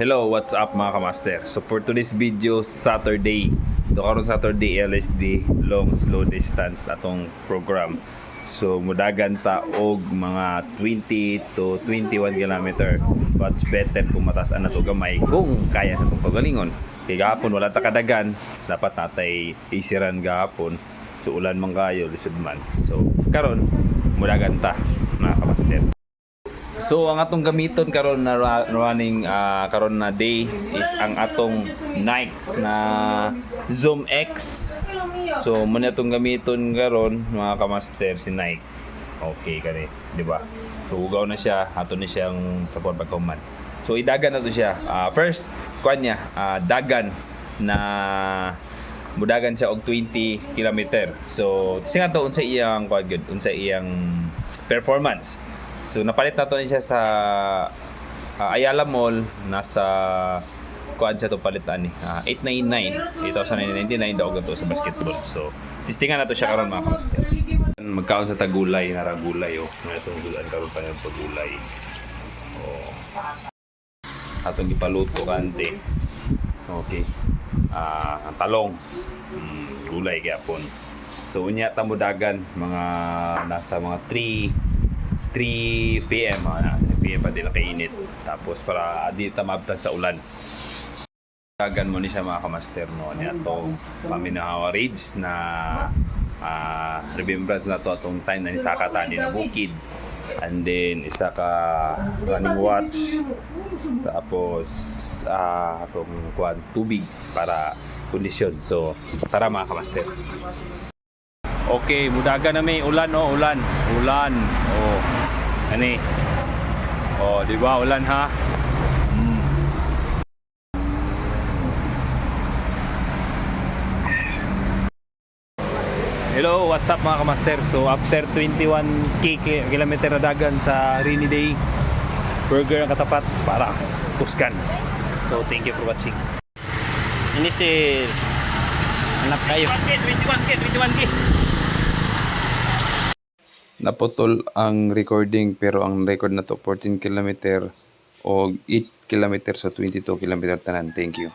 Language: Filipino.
Hello, what's up mga kamaster? So for today's video, Saturday. So karon Saturday, LSD, long slow distance atong program. So mudagan ta og mga 20 to 21 kilometer. But better kung matasan na to gamay kung kaya sa itong pagalingon. Kaya gahapon wala ta kadagan, dapat natay isiran gahapon. So ulan man kayo, lisod man. So karon mudagan ta mga kamaster. So ang atong gamiton karon na running karon na day is ang atong Nike na Zoom X. So man atong gamiton karon mga kamaster si Nike. Okay kani, di ba? So ugaw na siya, ato ni siyang tapon pagkuman. So idagan na to siya. First kuan niya, dagan na mudagan siya og 20 kilometer. So singa to unsa iyang kuan gyud, unsa iyang performance. So napalit na to niya sa Ayala Mall, nasa kuan siya to palitan ni 899 daw gato sa basketball. So testingan na to siya karon mga kamaster. Magkaon sa tagulay na ragulay na itong gulan karon pa yung pagulay. Atong gipaluto kante. Okay. Ang talong. Gulay gyapon. So unya ta mudagan mga nasa mga 3 PM 3 PM pa din kainit. Tapos para di ta maabtan sa ulan. Dagan mo ni siya mga kamaster no ni atong paminahawa ridge na remembrance na to atong time na nisaka tani na bukid. And then isa ka running watch. Tapos atong kuan tubig para kondisyon. So tara mga kamaster. Okay, mudagan na may ulan ulan. Ani. Di ba ulan ha? Hello, what's up mga kamaster? So after 21 kilometer na dagan sa rainy day, burger ang katapat para kuskan. So thank you for watching. Ini si anak kayo. 21K. Naputol ang recording pero ang record na to 14 kilometer o 8 kilometer sa 22 kilometer tanan. Thank you.